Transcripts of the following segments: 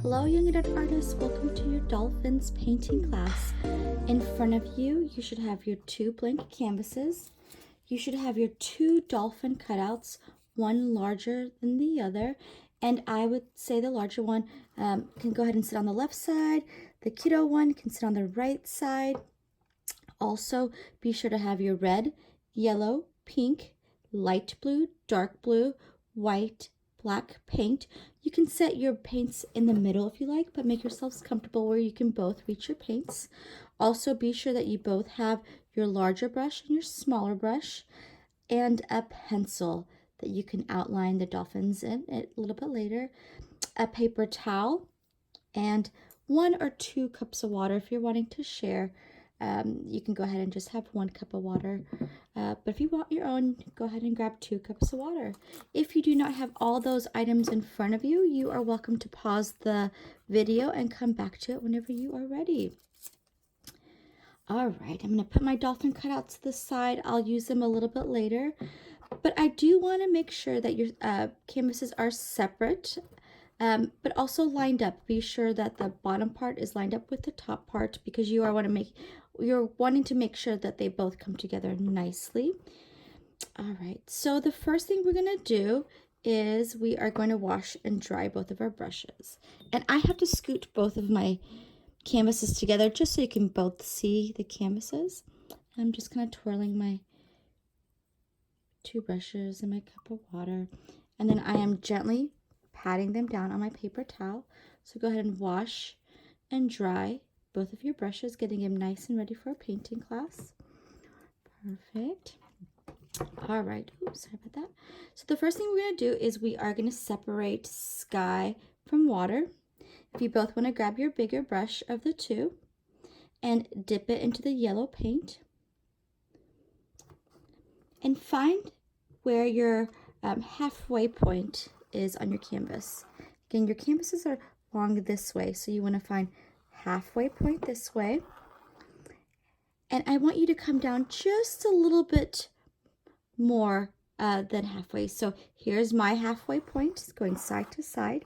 Hello, young adult artists. Welcome to your Dolphins painting class. In front of you, you should have your two blank canvases. You should have your two dolphin cutouts, one larger than the other. And I would say the larger one can go ahead and sit on the left side. The kiddo one can sit on the right side. Also, be sure to have your red, yellow, pink, light blue, dark blue, white, black paint. You can set your paints in the middle if you like, but make yourselves comfortable where you can both reach your paints. Also, be sure that you both have your larger brush and your smaller brush and a pencil that you can outline the dolphins in a little bit later, a paper towel, and 1 or 2 cups of water if you're wanting to share. You can go ahead and just have 1 cup of water. But if you want your own, go ahead and grab 2 cups of water. If you do not have all those items in front of you, you are welcome to pause the video and come back to it whenever you are ready. All right, I'm going to put my dolphin cutouts to the side. I'll use them a little bit later. But I do want to make sure that your canvases are separate, but also lined up. Be sure that the bottom part is lined up with the top part because you're wanting to make sure that they both come together nicely. All right, so the first thing we're going to do is we are going to wash and dry both of our brushes. And I have to scoot both of my canvases together just so you can both see the canvases. I'm just kind of twirling my 2 brushes and my cup of water, and then I am gently patting them down on my paper towel. So go ahead and wash and dry both of your brushes, getting them nice and ready for a painting class. Perfect. All right, oops, sorry about that. So the first thing we're going to do is we are going to separate sky from water. If you both want to grab your bigger brush of the 2 and dip it into the yellow paint and find where your halfway point is on your canvas. Again, your canvases are long this way, so you want to find halfway point this way. And I want you to come down just a little bit more than halfway. So here's my halfway point, going side to side.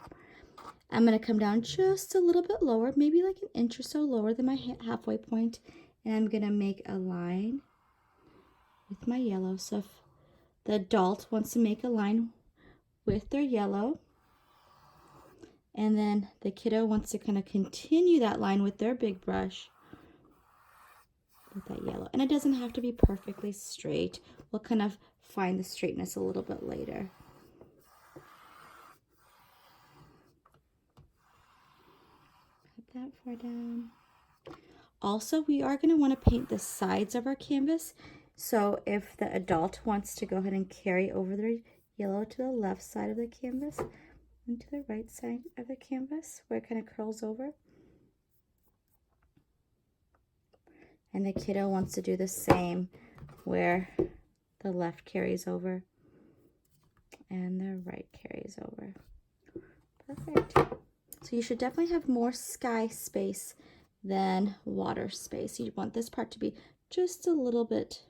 I'm going to come down just a little bit lower, maybe like an inch or so lower than my halfway point, and I'm going to make a line with my yellow. So if the adult wants to make a line with their yellow, and then the kiddo wants to kind of continue that line with their big brush with that yellow. And it doesn't have to be perfectly straight. We'll kind of find the straightness a little bit later. Put that far down. Also, we are going to want to paint the sides of our canvas. So if the adult wants to go ahead and carry over their yellow to the left side of the canvas and to the right side of the canvas where it kind of curls over. And the kiddo wants to do the same where the left carries over and the right carries over. Perfect. So you should definitely have more sky space than water space. You want this part to be just a little bit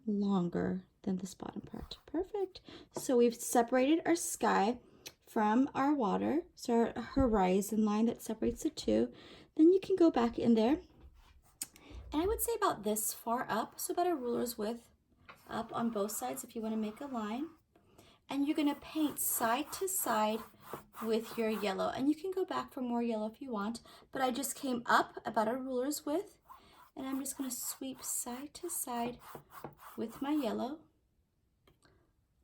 longer than this bottom part. Perfect. So we've separated our sky from our water, so our horizon line that separates the 2. Then you can go back in there, and I would say about this far up, so about a ruler's width up on both sides if you want to make a line. And you're going to paint side to side with your yellow, and you can go back for more yellow if you want, but I just came up about a ruler's width, and I'm just going to sweep side to side with my yellow.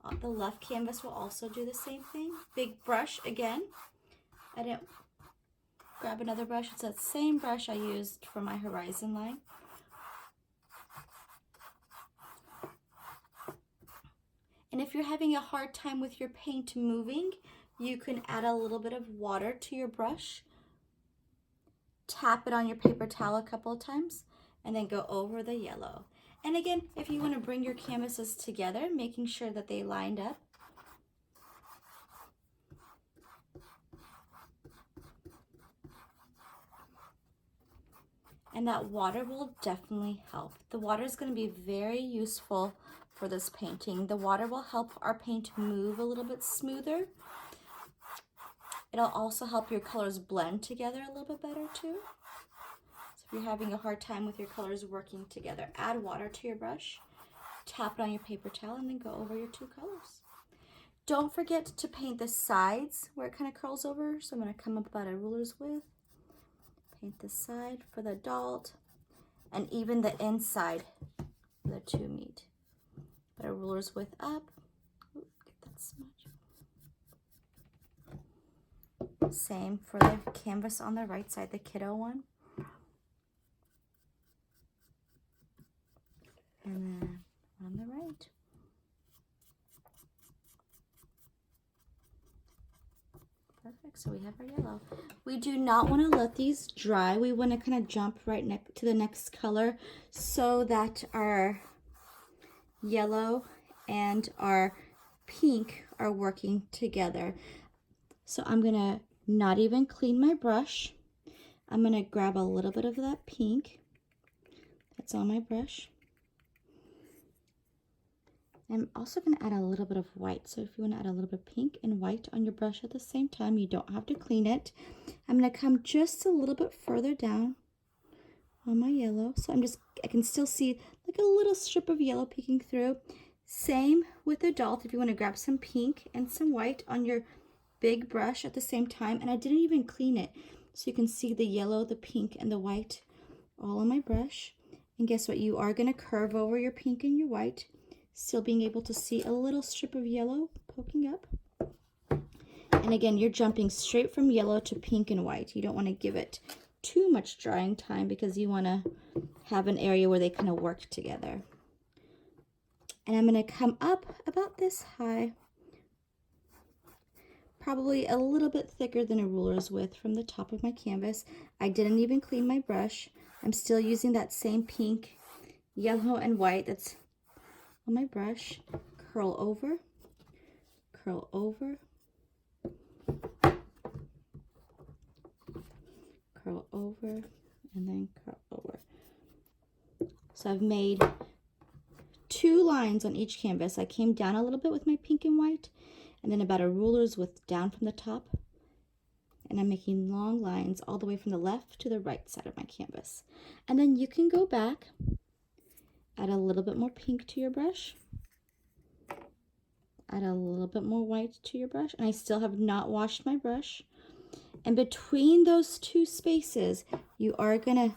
On the left canvas will also do the same thing. Big brush again. I didn't grab another brush. It's that same brush I used for my horizon line. And if you're having a hard time with your paint moving, you can add a little bit of water to your brush. Tap it on your paper towel a couple of times and then go over the yellow. And again, if you want to bring your canvases together, making sure that they lined up. And that water will definitely help. The water is going to be very useful for this painting. The water will help our paint move a little bit smoother. It'll also help your colors blend together a little bit better too. So if you're having a hard time with your colors working together, add water to your brush, tap it on your paper towel, and then go over your two colors. Don't forget to paint the sides where it kind of curls over. So I'm going to come up about a ruler's width, paint the side for the adult, and even the inside where the two meet. Put a ruler's width up. Ooh, get that smudge. Same for the canvas on the right side, the kiddo one. And then on the right. Perfect, so we have our yellow. We do not want to let these dry. We want to kind of jump right next to the next color so that our yellow and our pink are working together. So I'm gonna not even clean my brush. I'm gonna grab a little bit of that pink that's on my brush. I'm also going to add a little bit of white. So if you want to add a little bit of pink and white on your brush at the same time, you don't have to clean it. I'm going to come just a little bit further down on my yellow. So I can still see like a little strip of yellow peeking through. Same with adult. If you want to grab some pink and some white on your big brush at the same time. And I didn't even clean it. So you can see the yellow, the pink, and the white all on my brush. And guess what? You are going to curve over your pink and your white, still being able to see a little strip of yellow poking up. And again, you're jumping straight from yellow to pink and white. You don't want to give it too much drying time because you want to have an area where they kind of work together. And I'm going to come up about this high, probably a little bit thicker than a ruler's width from the top of my canvas. I didn't even clean my brush. I'm still using that same pink, yellow, and white that's on my brush. Curl over, curl over, curl over, and then curl over. So I've made 2 lines on each canvas. I came down a little bit with my pink and white, and then about a ruler's width down from the top. And I'm making long lines all the way from the left to the right side of my canvas. And then you can go back, add a little bit more pink to your brush, add a little bit more white to your brush, and I still have not washed my brush. And between those 2 spaces, you are gonna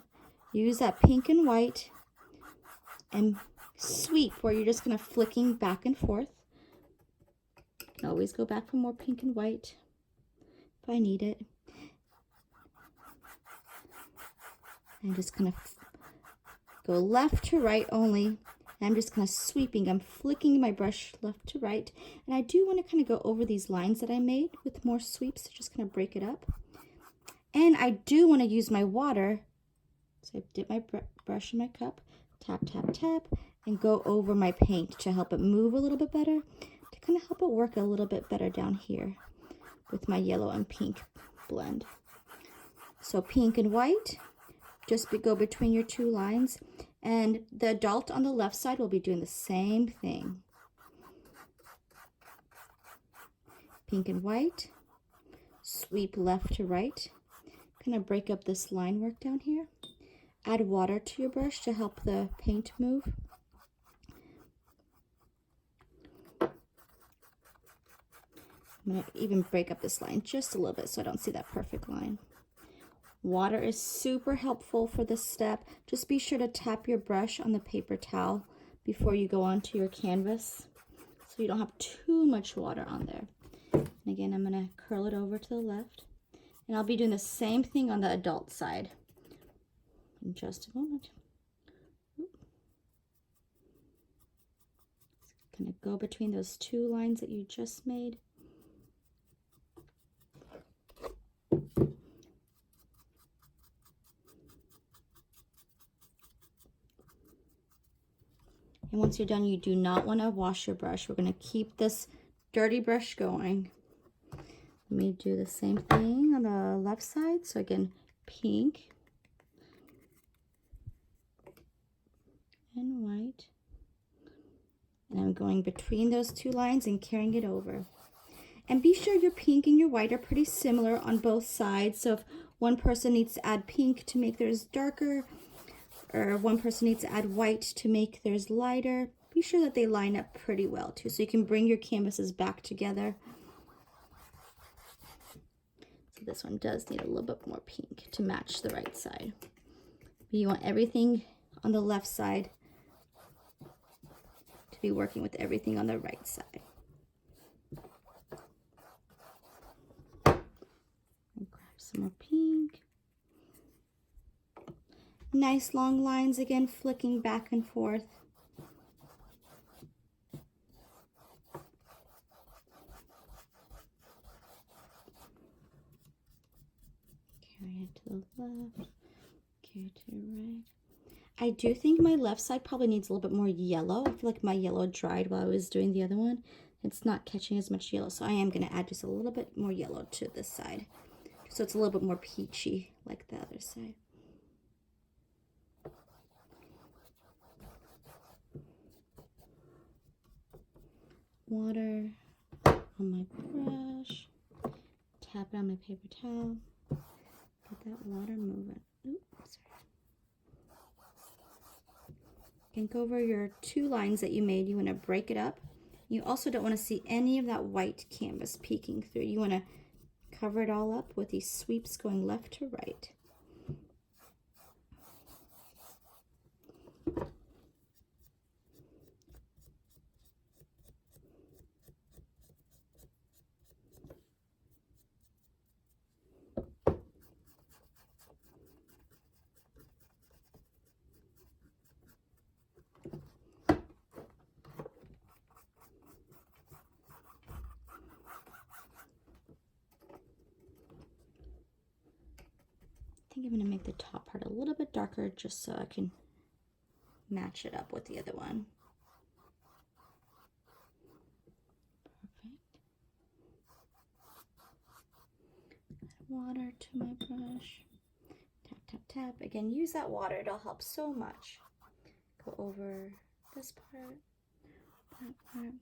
use that pink and white and sweep, where you're just gonna flicking back and forth. You can always go back for more pink and white if I need it. I'm just gonna go left to right only. And I'm just kind of sweeping. I'm flicking my brush left to right. And I do want to kind of go over these lines that I made with more sweeps to just kind of break it up. And I do want to use my water. So I dip my brush in my cup, tap, tap, tap, and go over my paint to help it move a little bit better, to kind of help it work a little bit better down here with my yellow and pink blend. So pink and white, just go between your 2 lines. And the adult on the left side will be doing the same thing. Pink and white, sweep left to right. Kind of break up this line work down here. Add water to your brush to help the paint move. I'm going to even break up this line just a little bit so I don't see that perfect line. Water is super helpful for this step. Just be sure to tap your brush on the paper towel before you go onto your canvas so you don't have too much water on there. And again, I'm going to curl it over to the left. And I'll be doing the same thing on the adult side in just a moment. Kind of go between those 2 lines that you just made. And once you're done, you do not want to wash your brush. We're going to keep this dirty brush going. Let me do the same thing on the left side. So again, pink and white. And I'm going between those 2 lines and carrying it over. And be sure your pink and your white are pretty similar on both sides. So if one person needs to add pink to make theirs darker, or one person needs to add white to make theirs lighter, be sure that they line up pretty well too, so you can bring your canvases back together. So this one does need a little bit more pink to match the right side. But you want everything on the left side to be working with everything on the right side. And grab some more pink. Nice long lines again, flicking back and forth. Carry it to the left, carry it to the right. I do think my left side probably needs a little bit more yellow. I feel like my yellow dried while I was doing the other one. It's not catching as much yellow, so I am going to add just a little bit more yellow to this side, so it's a little bit more peachy like the other side. Water on my brush, tap it on my paper towel, get that water moving. Oops, sorry. You can go over your 2 lines that you made. You want to break it up. You also don't want to see any of that white canvas peeking through. You want to cover it all up with these sweeps going left to right. I think I'm going to make the top part a little bit darker just so I can match it up with the other one. Perfect. Add water to my brush. Tap, tap, tap. Again, use that water. It'll help so much. Go over this part, that part.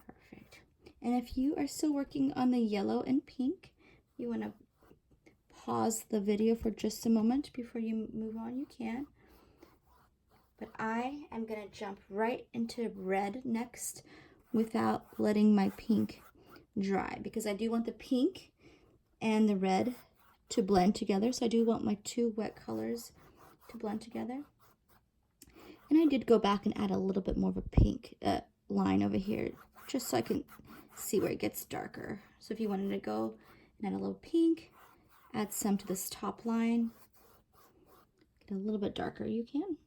Perfect. And if you are still working on the yellow and pink, you want to pause the video for just a moment before you move on. You can. But I am going to jump right into red next without letting my pink dry, because I do want the pink and the red to blend together. So I do want my 2 wet colors to blend together. And I did go back and add a little bit more of a pink line over here, just so I can see where it gets darker. So if you wanted to go and add a little pink, add some to this top line, get a little bit darker, you can.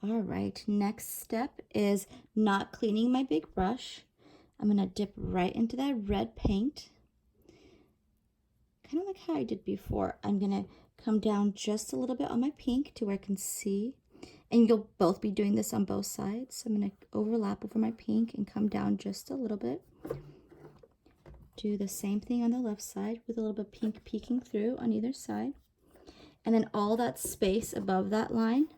All right, next step is not cleaning my big brush. I'm gonna dip right into that red paint, kind of like how I did before. I'm gonna come down just a little bit on my pink to where I can see, and you'll both be doing this on both sides. So I'm gonna overlap over my pink and come down just a little bit. Do the same thing on the left side with a little bit of pink peeking through on either side. And then all that space above that line,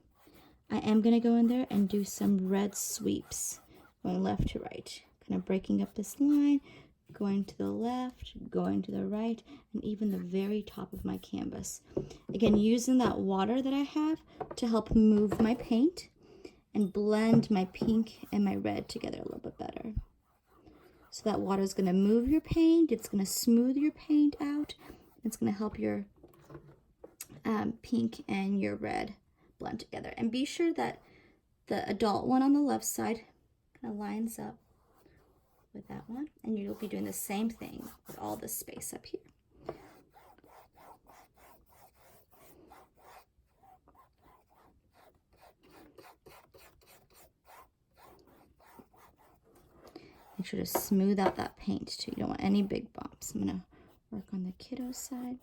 I am going to go in there and do some red sweeps, going left to right, kind of breaking up this line, going to the left, going to the right, and even the very top of my canvas. Again, using that water that I have to help move my paint and blend my pink and my red together a little bit better. So that water is going to move your paint, it's going to smooth your paint out, it's going to help your pink and your red blend together. And be sure that the adult one on the left side kind of lines up with that one, and you'll be doing the same thing with all this space up here. Make sure to smooth out that paint too. You don't want any big bumps. I'm gonna work on the kiddo side.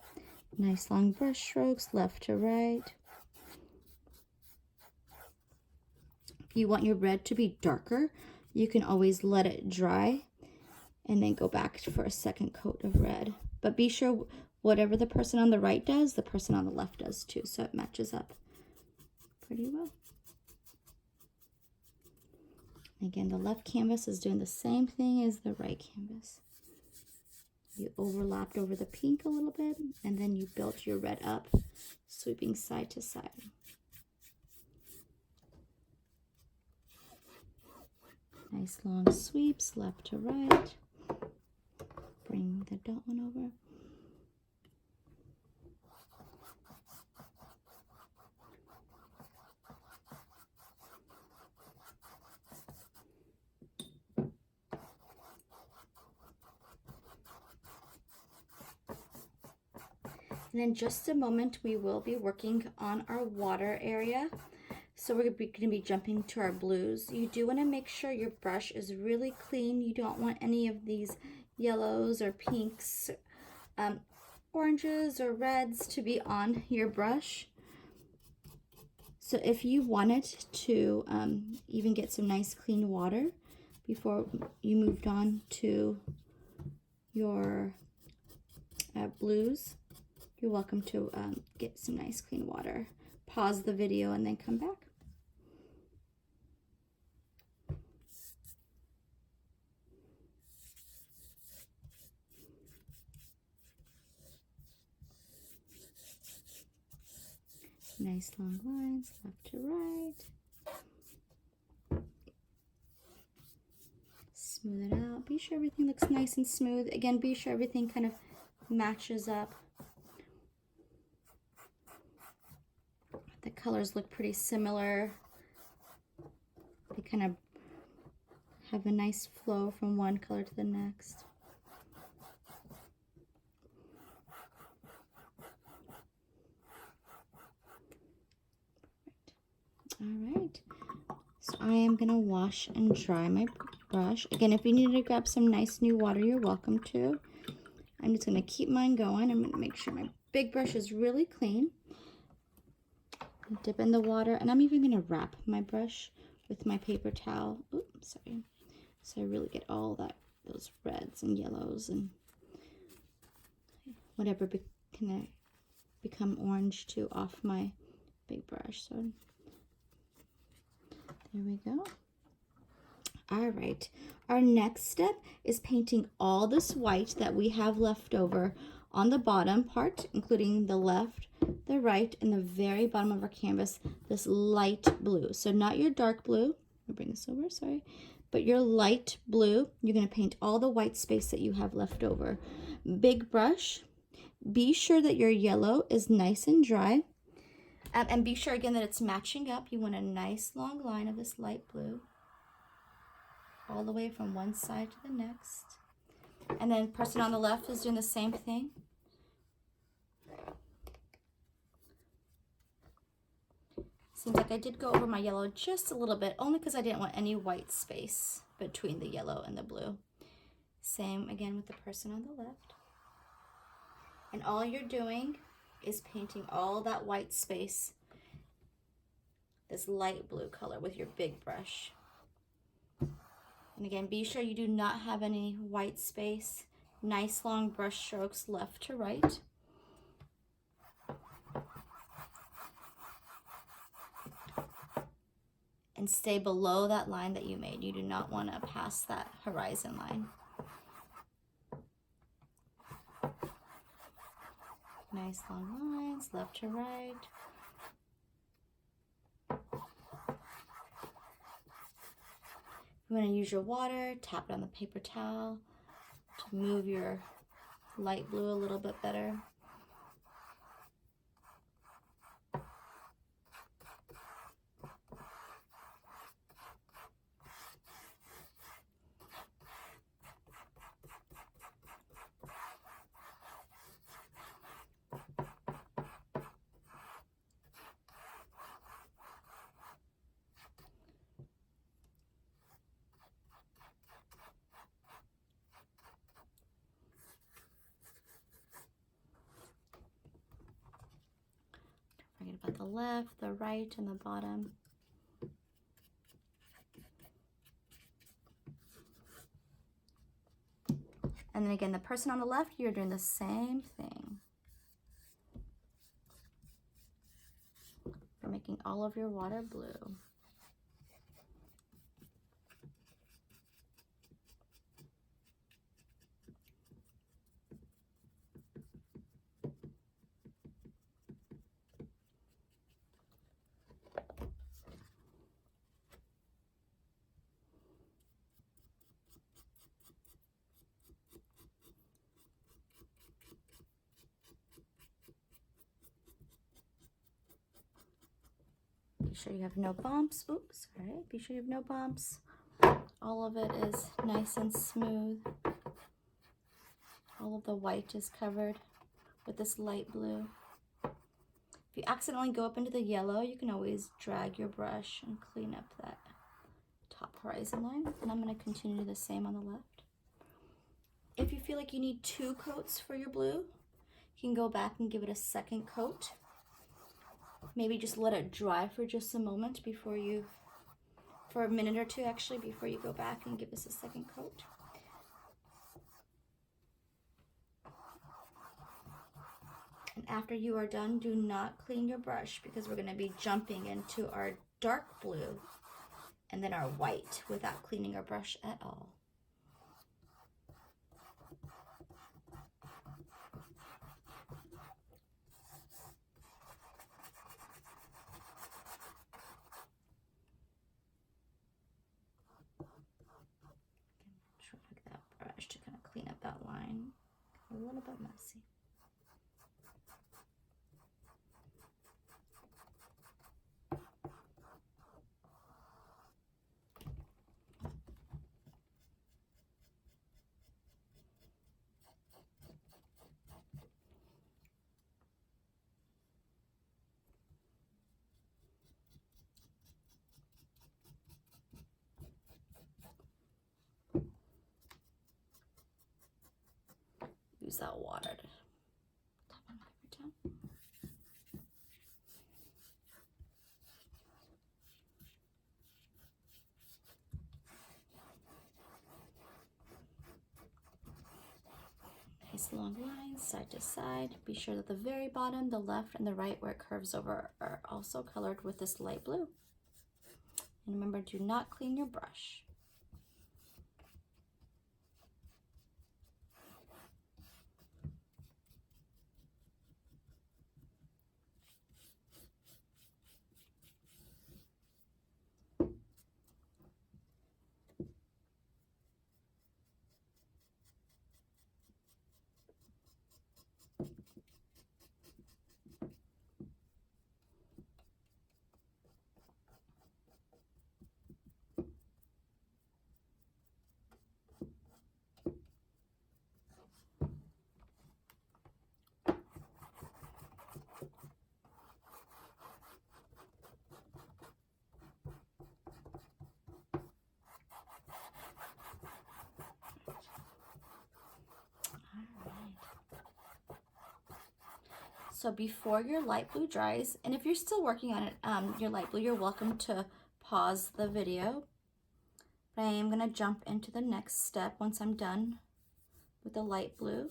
Nice long brush strokes, left to right. If you want your red to be darker, you can always let it dry and then go back for a second coat of red. But be sure whatever the person on the right does, the person on the left does too, so it matches up pretty well. Again, the left canvas is doing the same thing as the right canvas. You overlapped over the pink a little bit, and then you built your red up, sweeping side to side. Nice long sweeps, left to right. Bring the dot one over. And in just a moment, we will be working on our water area. So we're going to be jumping to our blues. You do want to make sure your brush is really clean. You don't want any of these yellows or pinks, oranges or reds to be on your brush. So if you wanted to even get some nice clean water before you moved on to your blues, you're welcome to get some nice clean water. Pause the video and then come back. Nice long lines, left to right. Smooth it out. Be sure everything looks nice and smooth. Again, be sure everything kind of matches up. The colors look pretty similar. They kind of have a nice flow from one color to the next. All right, so I am going to wash and dry my brush. Again, if you need to grab some nice new water, you're welcome to. I'm just going to keep mine going. I'm going to make sure my big brush is really clean. Dip in the water, and I'm even going to wrap my brush with my paper towel. Oops, sorry. So I really get all those reds and yellows and whatever can become orange too off my big brush. So there we go. All right, our next step is painting all this white that we have left over on the bottom part, including the left, the right, and the very bottom of our canvas, this light blue. So not your dark blue, I'll bring this over, sorry, but your light blue. You're gonna paint all the white space that you have left over. Big brush, be sure that your yellow is nice and dry. And be sure again that it's matching up. You want a nice long line of this light blue all the way from one side to the next. And then person on the left is doing the same thing. Seems like I did go over my yellow just a little bit, only because I didn't want any white space between the yellow and the blue. Same again with the person on the left. And all you're doing is painting all that white space, this light blue color with your big brush. And again, be sure you do not have any white space. Nice long brush strokes left to right. And stay below that line that you made. You do not want to pass that horizon line. Nice long lines, left to right. You want to use your water, tap it on the paper towel to move your light blue a little bit better. Forget about the left, the right, and the bottom. And then again, the person on the left, you're doing the same thing. You're making all of your water blue. sure you have no bumps. Oops, all right, be sure you have no bumps. All of it is nice and smooth. All of the white is covered with this light blue. If you accidentally go up into the yellow, you can always drag your brush and clean up that top horizon line. And I'm going to continue the same on the left. If you feel like you need 2 coats for your blue, you can go back and give it a second coat. Maybe just let it dry for just a moment before you, for a minute or 2 actually, before you go back and give this a second coat. And after you are done, do not clean your brush because we're going to be jumping into our dark blue and then our white without cleaning our brush at all. Drag that brush to kind of clean up that line. A little bit messy. Use that water to tap on my paper towel. Nice long lines, side to side. Be sure that the very bottom, the left, and the right where it curves over are also colored with this light blue. And remember, do not clean your brush. So before your light blue dries, and if you're still working on it, your light blue, you're welcome to pause the video. But I am gonna jump into the next step once I'm done with the light blue.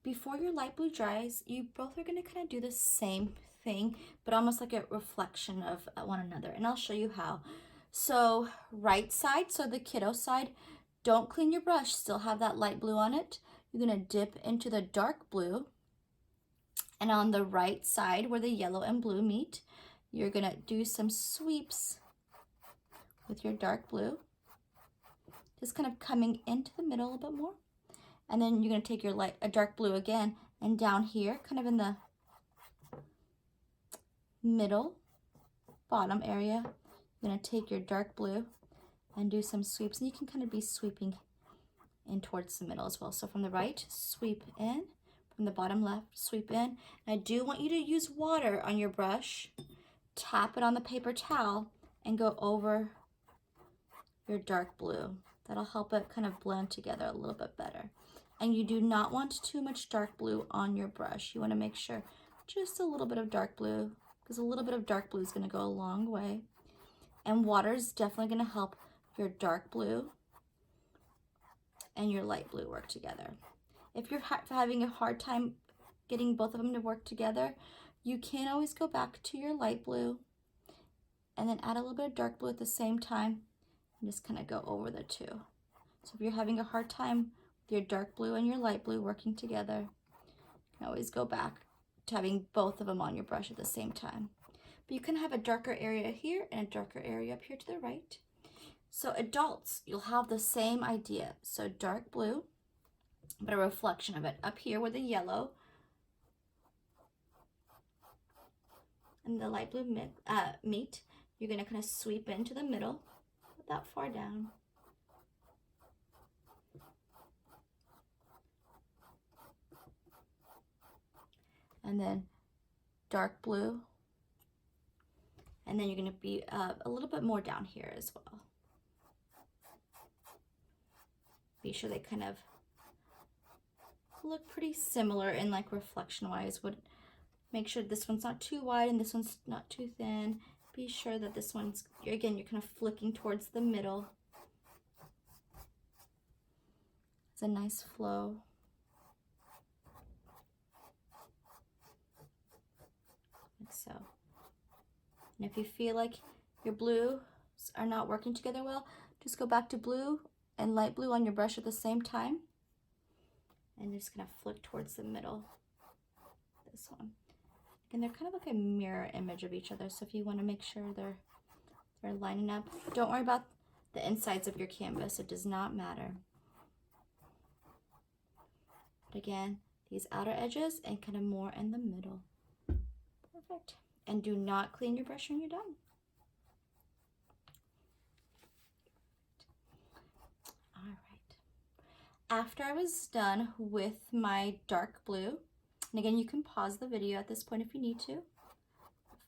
Before your light blue dries, you both are gonna kind of do the same thing, but almost like a reflection of one another. And I'll show you how. So right side, so the kiddo side, don't clean your brush, still have that light blue on it. You're gonna dip into the dark blue, and on the right side where the yellow and blue meet, you're gonna do some sweeps with your dark blue, just kind of coming into the middle a little bit more. And then you're gonna take your dark blue again, and down here, kind of in the middle, bottom area, you're gonna take your dark blue and do some sweeps, and you can kind of be sweeping in towards the middle as well. So from the right, sweep in, from the bottom left, sweep in. And I do want you to use water on your brush, tap it on the paper towel, and go over your dark blue. That'll help it kind of blend together a little bit better. And you do not want too much dark blue on your brush. You want to make sure just a little bit of dark blue, because a little bit of dark blue is going to go a long way. And water is definitely going to help your dark blue and your light blue work together. If you're having a hard time getting both of them to work together, you can always go back to your light blue and then add a little bit of dark blue at the same time and just kind of go over the two. So if you're having a hard time with your dark blue and your light blue working together, you can always go back to having both of them on your brush at the same time. But you can have a darker area here and a darker area up here to the right. So adults, you'll have the same idea. So dark blue, but a reflection of it up here with the yellow. and the light blue meat, you're going to kind of sweep into the middle, not that far down. And then dark blue. And then you're going to be a little bit more down here as well. Be sure they kind of look pretty similar in like reflection wise. Would make sure this one's not too wide and this one's not too thin. Be sure that this one's, again, you're kind of flicking towards the middle. It's a nice flow. Like so. And if you feel like your blues are not working together well, just go back to blue and light blue on your brush at the same time. And just kind of flick towards the middle. This one. And they're kind of like a mirror image of each other. So if you want to make sure they're lining up, don't worry about the insides of your canvas. It does not matter. But again, these outer edges and kind of more in the middle. Perfect. And do not clean your brush when you're done. All right. After I was done with my dark blue, and again, you can pause the video at this point if you need to.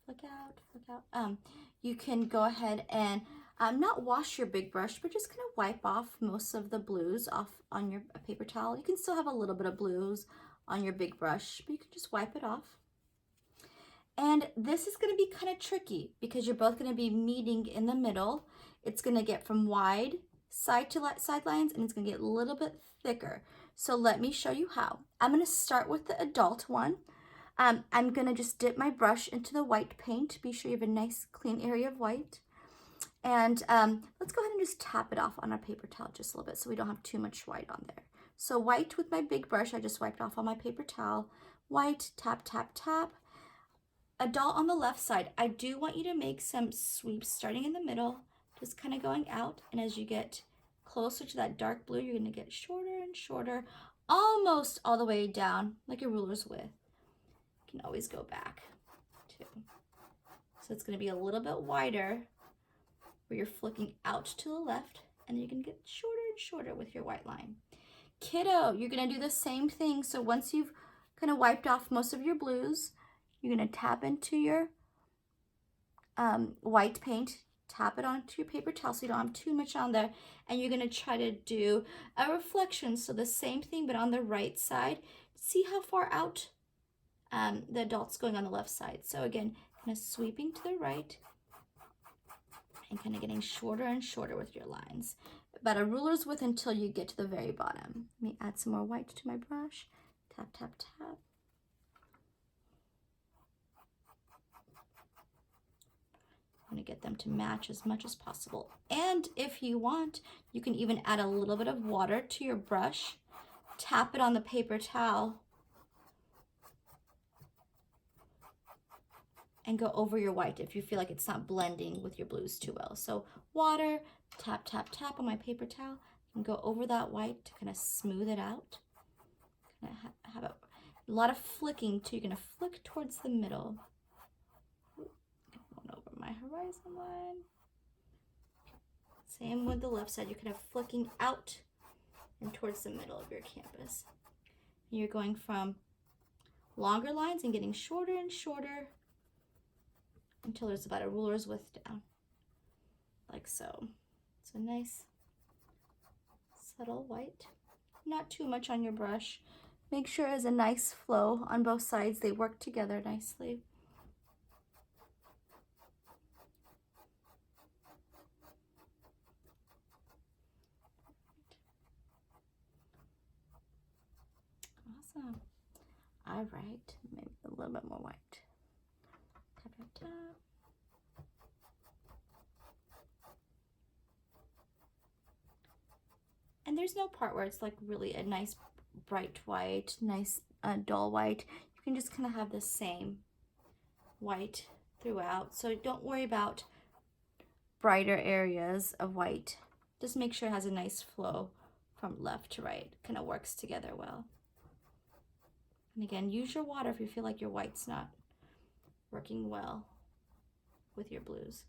Flick out. You can go ahead and not wash your big brush, but just kind of wipe off most of the blues off on your paper towel. You can still have a little bit of blues on your big brush, but you can just wipe it off. And this is going to be kind of tricky because you're both going to be meeting in the middle. It's going to get from wide side to side lines, and it's going to get a little bit thicker. So let me show you how. I'm going to start with the adult one. I'm going to just dip my brush into the white paint. Be sure you have a nice clean area of white. And let's go ahead and just tap it off on our paper towel just a little bit so we don't have too much white on there. So white with my big brush, I just wiped off on my paper towel. White, tap, tap, tap. Adult on the left side, I do want you to make some sweeps starting in the middle, just kind of going out. And as you get closer to that dark blue, you're going to get shorter and shorter, almost all the way down, like a ruler's width. You can always go back too. So it's going to be a little bit wider where you're flicking out to the left, and you can get shorter and shorter with your white line. Kiddo, you're going to do the same thing. So once you've kind of wiped off most of your blues, you're going to tap into your white paint, tap it onto your paper towel so you don't have too much on there, and you're going to try to do a reflection. So the same thing, but on the right side. See how far out the adult's going on the left side. So again, kind of sweeping to the right and kind of getting shorter and shorter with your lines. About a ruler's width until you get to the very bottom. Let me add some more white to my brush. Tap, tap, tap. I'm going to get them to match as much as possible. And if you want, you can even add a little bit of water to your brush. Tap it on the paper towel and go over your white if you feel like it's not blending with your blues too well. So water, tap, tap, tap on my paper towel, and go over that white to kind of smooth it out. Kind of have a lot of flicking too. You're going to flick towards the middle. Going over my horizon line. Same with the left side. You're kind of flicking out and towards the middle of your canvas. And you're going from longer lines and getting shorter and shorter until there's about a ruler's width down, like so. So nice, subtle white. Not too much on your brush. Make sure there's a nice flow on both sides. They work together nicely. Awesome. All right, maybe a little bit more white. Tap, tap, tap. And there's no part where it's like really a nice bright white, nice dull white. You can just kind of have the same white throughout. So don't worry about brighter areas of white. Just make sure it has a nice flow from left to right. Kind of works together well. And again, use your water if you feel like your white's not working well. with your blues.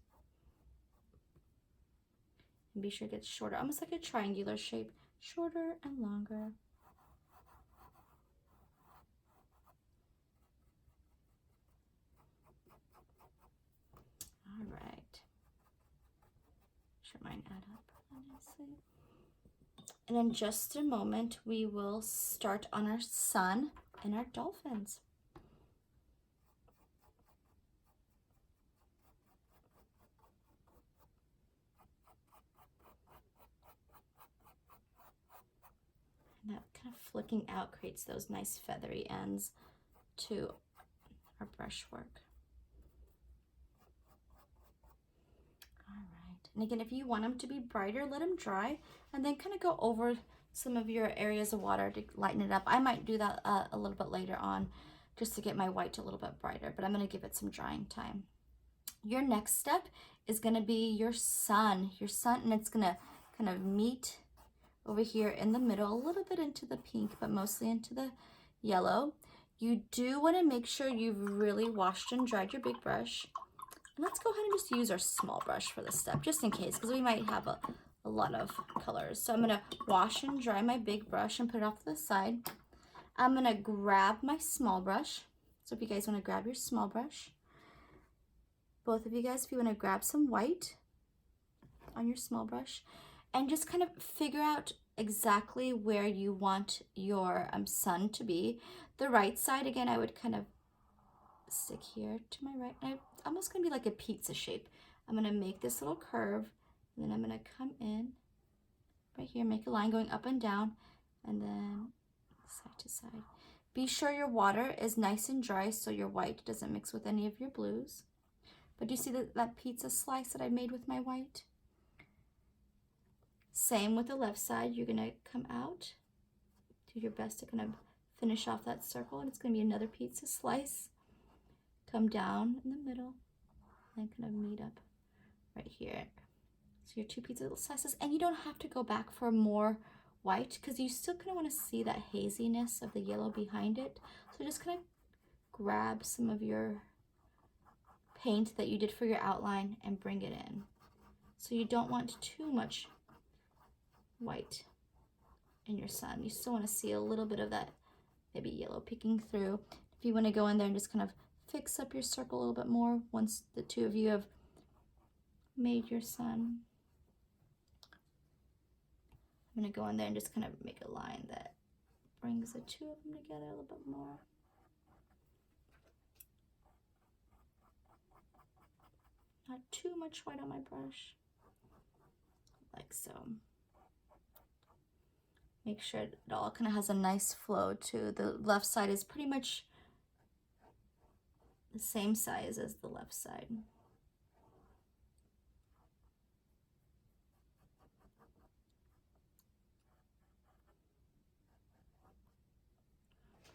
And be sure it gets shorter, almost like a triangular shape, shorter and longer. All right. Sure mine add up nicely. And in just a moment, we will start on our sun and our dolphins. And that kind of flicking out creates those nice feathery ends to our brushwork. All right. And again, if you want them to be brighter, let them dry and then kind of go over some of your areas of water to lighten it up. I might do that a little bit later on just to get my white a little bit brighter, but I'm going to give it some drying time. Your next step is going to be your sun, and it's going to kind of meet over here in the middle, a little bit into the pink, but mostly into the yellow. You do want to make sure you've really washed and dried your big brush. And let's go ahead and just use our small brush for this step, just in case, because we might have a lot of colors. So I'm going to wash and dry my big brush and put it off to the side. I'm going to grab my small brush. So if you guys want to grab your small brush, both of you guys, if you want to grab some white on your small brush and just kind of figure out exactly where you want your sun to be. The right side, again, I would kind of stick here to my right. And it's almost going to be like a pizza shape. I'm going to make this little curve, and then I'm going to come in right here, make a line going up and down, and then side to side. Be sure your water is nice and dry so your white doesn't mix with any of your blues. But do you see that pizza slice that I made with my white? Same with the left side. You're going to come out, do your best to kind of finish off that circle, and it's going to be another pizza slice. Come down in the middle and kind of meet up right here. So your two pizza little slices, and you don't have to go back for more white because you still kind of want to see that haziness of the yellow behind it. So just kind of grab some of your paint that you did for your outline and bring it in. So you don't want too much white in your sun. You still want to see a little bit of that maybe yellow peeking through. If you want to go in there and just kind of fix up your circle a little bit more once the two of you have made your sun. I'm going to go in there and just kind of make a line that brings the two of them together a little bit more. Not too much white on my brush, like so. Make sure it all kind of has a nice flow too. The left side is pretty much the same size as the left side.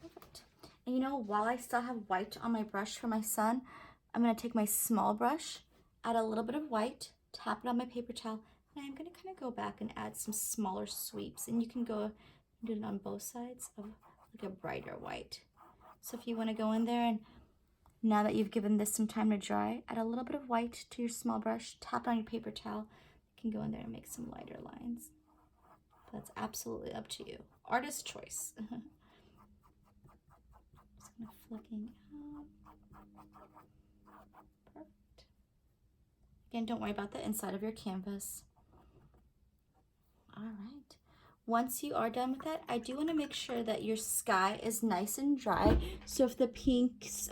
Perfect. And you know, while I still have white on my brush for my sun, I'm going to take my small brush, add a little bit of white, tap it on my paper towel, and I'm going to kind of go back and add some smaller sweeps. And you can go and do it on both sides of like a brighter white. So if you want to go in there and now that you've given this some time to dry, add a little bit of white to your small brush, tap it on your paper towel. You can go in there and make some lighter lines. That's absolutely up to you. Artist choice. Just kind of flicking out. Perfect. Again, don't worry about the inside of your canvas. All right. Once you are done with that, I do want to make sure that your sky is nice and dry. So if the pinks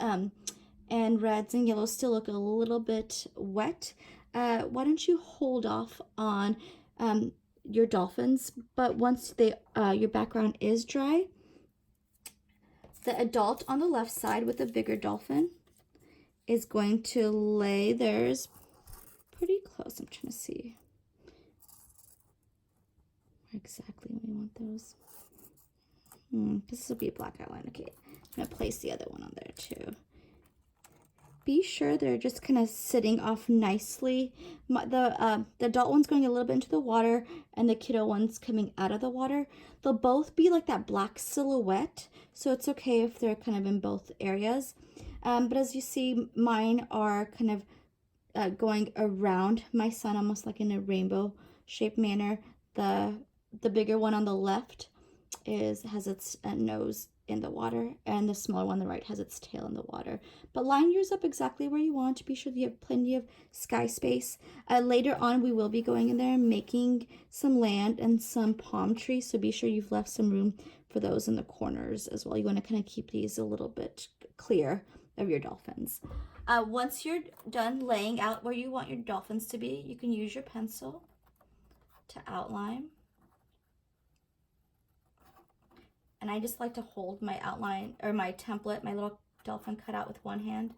and reds and yellows still look a little bit wet, why don't you hold off on your dolphins? But once your background is dry, the adult on the left side with the bigger dolphin is going to lay theirs pretty close. I'm trying to see where exactly we want those. This will be a black outline. Okay, I'm going to place the other one on there too. Be sure they're just kind of sitting off nicely. The adult one's going a little bit into the water and the kiddo one's coming out of the water. They'll both be like that black silhouette, so it's okay if they're kind of in both areas. But as you see, mine are kind of going around my sun, almost like in a rainbow shaped manner. The bigger one on the left has its nose in the water, and the smaller one on the right has its tail in the water. But line yours up exactly where you want to be sure that you have plenty of sky space. Later on, we will be going in there and making some land and some palm trees, so be sure you've left some room for those in the corners as well. You want to kind of keep these a little bit clear of your dolphins. Once you're done laying out where you want your dolphins to be, you can use your pencil to outline. And I just like to hold my outline, or my template, my little dolphin cutout, with one hand.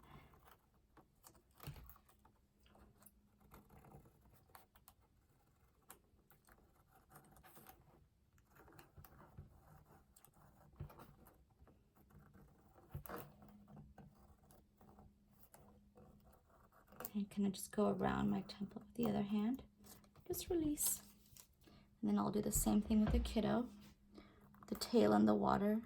And kind of just go around my template with the other hand. Just release. And then I'll do the same thing with the kiddo, the tail in the water.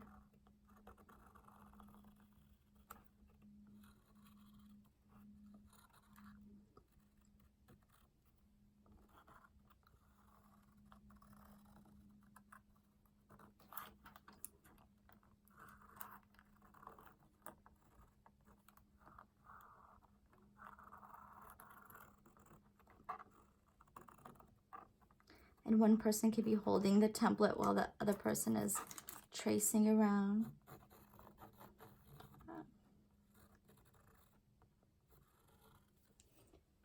And one person could be holding the template while the other person is tracing around.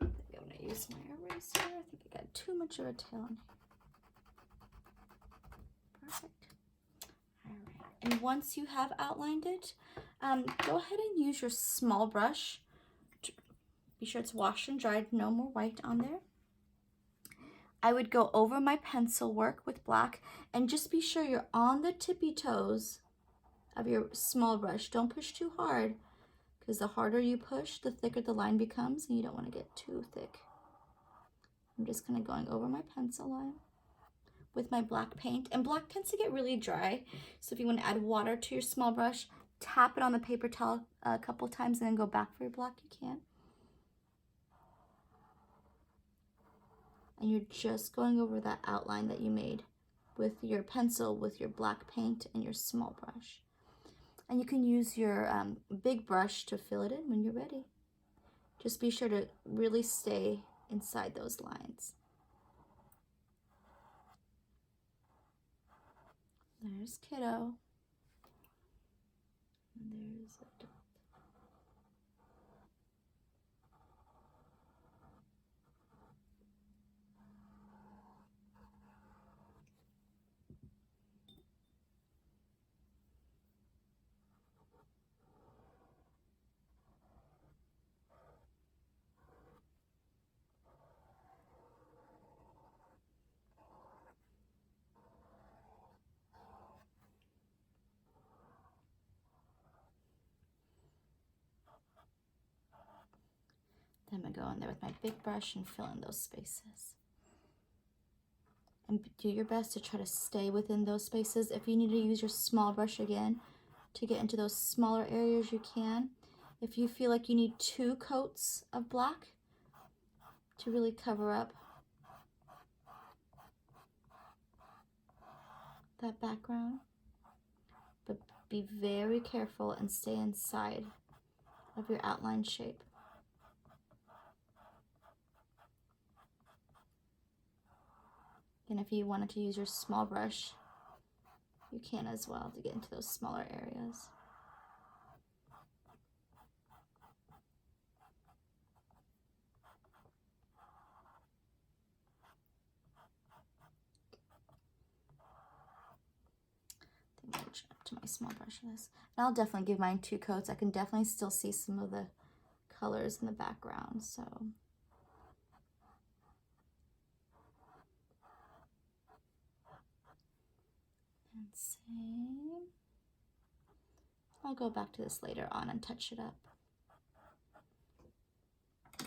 I think I'm going to use my eraser. I think I got too much of a tail in here. Perfect. All right. And once you have outlined it, go ahead and use your small brush. Be sure it's washed and dried, no more white on there. I would go over my pencil work with black, and just be sure you're on the tippy toes of your small brush. Don't push too hard, because the harder you push, the thicker the line becomes, and you don't want to get too thick. I'm just kind of going over my pencil line with my black paint, and black tends to get really dry, so if you want to add water to your small brush, tap it on the paper towel a couple times and then go back for your black. You can. And you're just going over that outline that you made with your pencil, with your black paint and your small brush. And you can use your big brush to fill it in when you're ready. Just be sure to really stay inside those lines. There's kiddo. And there's adult. Then I'm going to go in there with my big brush and fill in those spaces. And do your best to try to stay within those spaces. If you need to use your small brush again to get into those smaller areas, you can. If you feel like you need 2 coats of black to really cover up that background, but be very careful and stay inside of your outline shape. And if you wanted to use your small brush, you can as well to get into those smaller areas. I think I'll reach up to my small brush for this. And I'll definitely give mine 2 coats. I can definitely still see some of the colors in the background, so. And same. I'll go back to this later on and touch it up.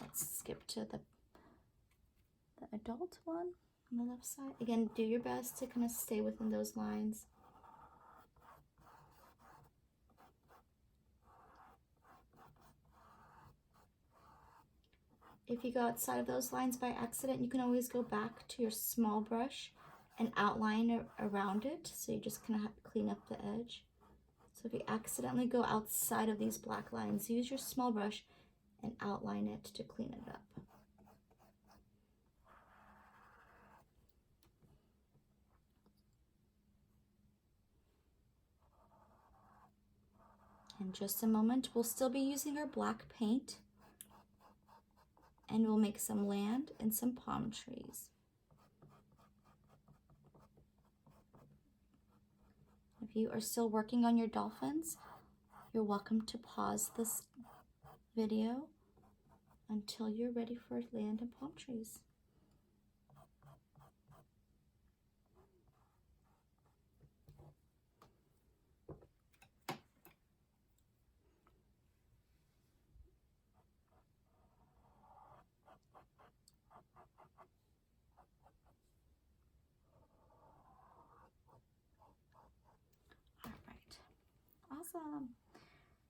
Let's skip to the adult one on the left side. Again, do your best to kind of stay within those lines. If you go outside of those lines by accident, you can always go back to your small brush and outline around it. So you just kind of clean up the edge. So if you accidentally go outside of these black lines, use your small brush and outline it to clean it up. In just a moment, we'll still be using our black paint, and we'll make some land and some palm trees. If you are still working on your dolphins, you're welcome to pause this video until you're ready for land and palm trees. Awesome.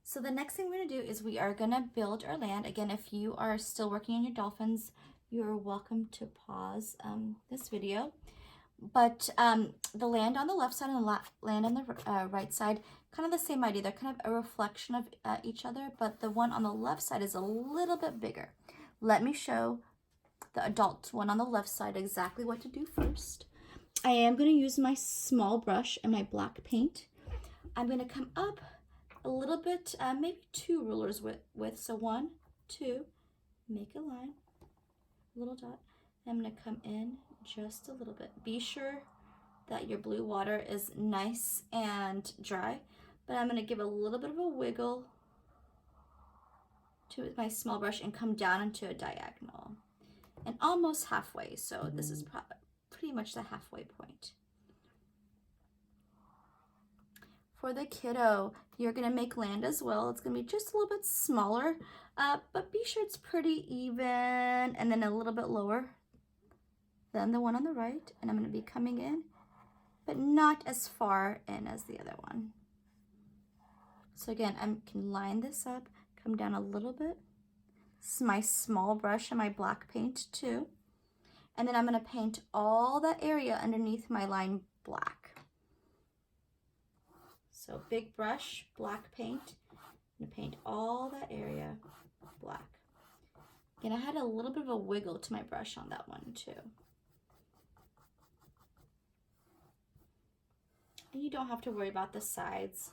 So the next thing we're going to do is we are going to build our land. Again, if you are still working on your dolphins, you're welcome to pause this video. But the land on the left side and the land on the right side, kind of the same idea. They're kind of a reflection of each other, but the one on the left side is a little bit bigger. Let me show the adult one on the left side exactly what to do first. I am going to use my small brush and my black paint. I'm going to come up a little bit, maybe 2 rulers width. So 1, 2, make a line, little dot. I'm going to come in just a little bit. Be sure that your blue water is nice and dry, but I'm going to give a little bit of a wiggle to my small brush and come down into a diagonal and almost halfway. So this is pretty much the halfway point. For the kiddo, you're going to make land as well. It's going to be just a little bit smaller, but be sure it's pretty even, and then a little bit lower than the one on the right. And I'm going to be coming in, but not as far in as the other one. So again, I can line this up, come down a little bit. This is my small brush and my black paint too. And then I'm going to paint all that area underneath my line black. So big brush, black paint, and paint all that area black. Again, I had a little bit of a wiggle to my brush on that one too. And you don't have to worry about the sides.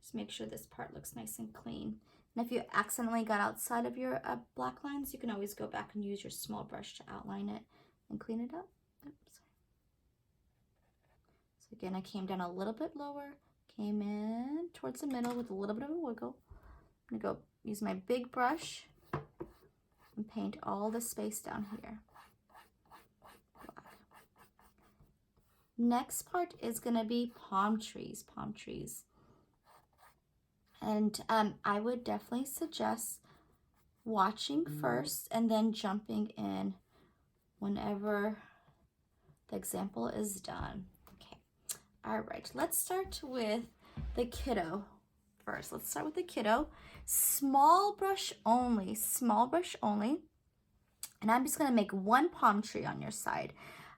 Just make sure this part looks nice and clean. And if you accidentally got outside of your black lines, you can always go back and use your small brush to outline it and clean it up. Oops. So again, I came down a little bit lower, came in towards the middle with a little bit of a wiggle. I'm gonna go use my big brush and paint all the space down here. Black. Next part is gonna be palm trees, And I would definitely suggest watching first and then jumping in whenever the example is done. All right, let's start with the kiddo first. Let's start with the kiddo. Small brush only. And I'm just gonna make 1 palm tree on your side.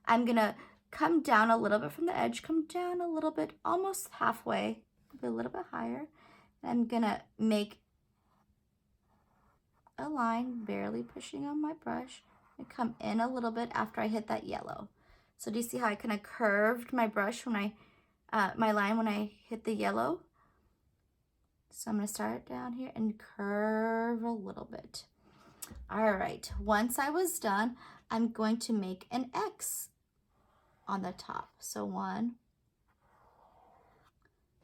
I'm gonna come down a little bit from the edge, come down a little bit, almost halfway, a little bit higher. I'm gonna make a line, barely pushing on my brush, and come in a little bit after I hit that yellow. So do you see how I kind of curved my brush when my line when I hit the yellow? So I'm going to start down here and curve a little bit. All right, once I was done, I'm going to make an X on the top. So 1,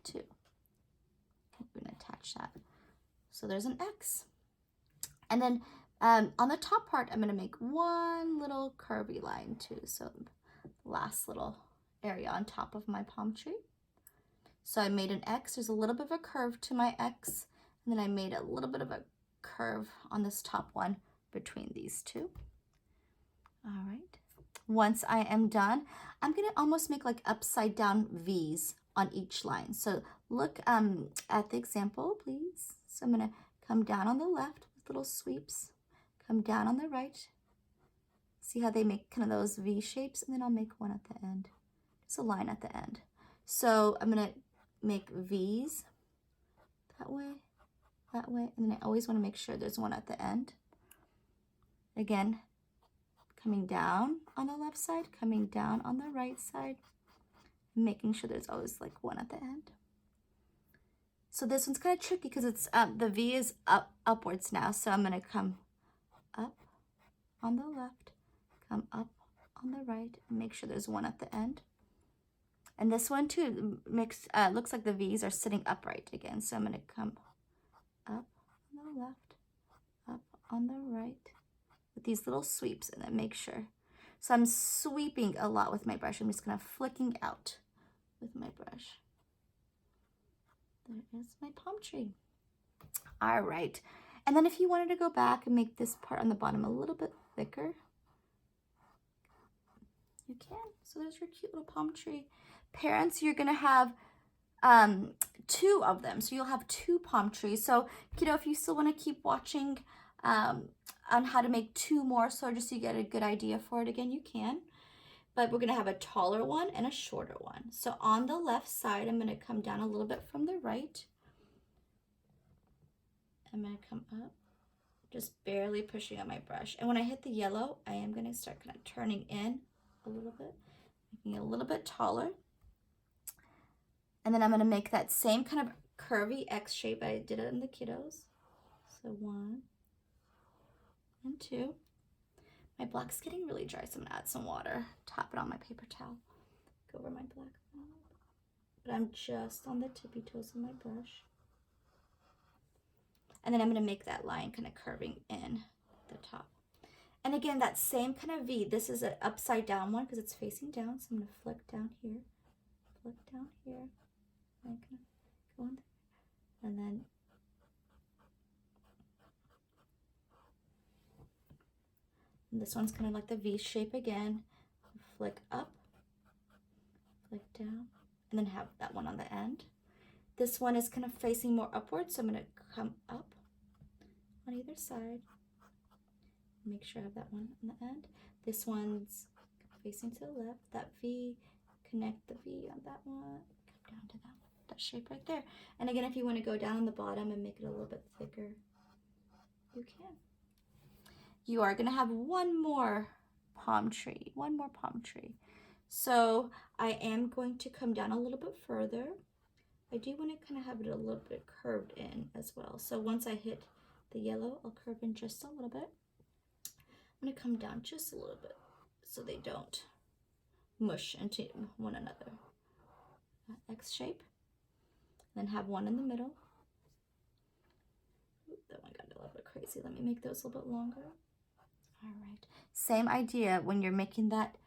2. I'm going to attach that. So there's an X. And then on the top part, I'm going to make 1 little curvy line too. So last little area on top of my palm tree. So I made an X. There's a little bit of a curve to my X, and then I made a little bit of a curve on this top one between these two. All right. Once I am done, I'm gonna almost make like upside down V's on each line. So look at the example, please. So I'm gonna come down on the left with little sweeps, come down on the right. See how they make kind of those V shapes? And then I'll make one at the end. Just a line at the end. So I'm gonna make V's that way, and then I always wanna make sure there's one at the end. Again, coming down on the left side, coming down on the right side, making sure there's always like one at the end. So this one's kind of tricky because it's the V is upwards now. So I'm gonna come up on the left, come up on the right, and make sure there's one at the end. And this one too looks like the V's are sitting upright again. So I'm gonna come up on the left, up on the right with these little sweeps, and then make sure. So I'm sweeping a lot with my brush. I'm just kind of flicking out with my brush. There is my palm tree. All right. And then if you wanted to go back and make this part on the bottom a little bit thicker, you can. So there's your cute little palm tree. Parents, you're gonna have 2 of them. So you'll have 2 palm trees. So, kiddo, if you still wanna keep watching on how to make 2 more, so just so you get a good idea for it again, you can. But we're gonna have a taller one and a shorter one. So on the left side, I'm gonna come down a little bit from the right. I'm gonna come up, just barely pushing on my brush. And when I hit the yellow, I am gonna start kind of turning in a little bit, making it a little bit taller. And then I'm gonna make that same kind of curvy X shape I did it in the kiddos. So 1 and 2. My black's getting really dry, so I'm gonna add some water, tap it on my paper towel, go over my black. But I'm just on the tippy toes of my brush. And then I'm gonna make that line kind of curving in the top. And again, that same kind of V, this is an upside down one because it's facing down. So I'm gonna flick down here, and kind of go in there. And then this one's kind of like the V shape again. Flick up, flick down, and then have that one on the end. This one is kind of facing more upwards, so I'm gonna come up on either side. Make sure I have that one on the end. This one's facing to the left. That V, connect the V on that one. Come down to that shape right there. And again, if you want to go down on the bottom and make it a little bit thicker, you can. You are gonna have one more palm tree. So I am going to come down a little bit further. I do want to kind of have it a little bit curved in as well. So once I hit the yellow, I'll curve in just a little bit. I'm going to come down just a little bit so they don't mush into one another. X shape. Then have one in the middle. Ooh, that one got a little bit crazy. Let me make those a little bit longer. All right. Same idea. When you're making that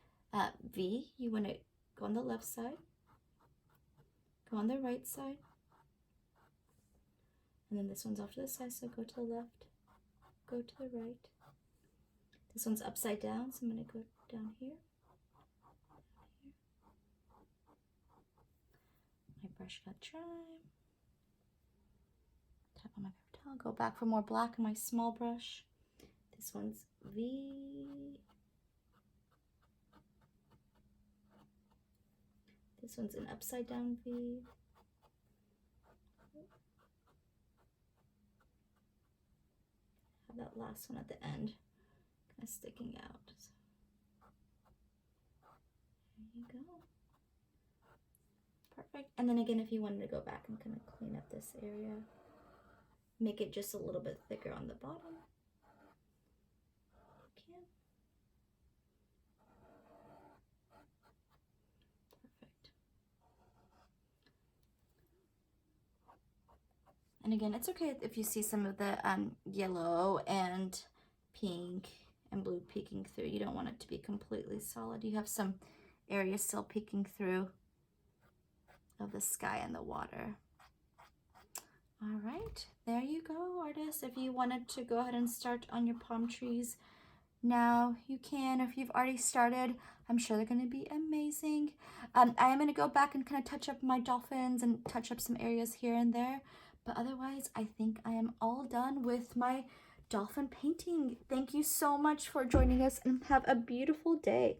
V, you want to go on the left side. Go on the right side, and then this one's off to the side, so go to the left, go to the right. This one's upside down, so I'm going to go down here. My brush got dry. Tap on my paper towel, go back for more black in my small brush. This one's V. This one's an upside down V. Have that last one at the end kind of sticking out. There you go. Perfect. And then again, if you wanted to go back and kind of clean up this area, make it just a little bit thicker on the bottom. You can. And again, it's okay if you see some of the yellow and pink and blue peeking through. You don't want it to be completely solid. You have some areas still peeking through of the sky and the water. All right, there you go, artists. If you wanted to go ahead and start on your palm trees now, you can. If you've already started, I'm sure they're going to be amazing. I am going to go back and kind of touch up my dolphins and touch up some areas here and there. But otherwise, I think I am all done with my dolphin painting. Thank you so much for joining us and have a beautiful day.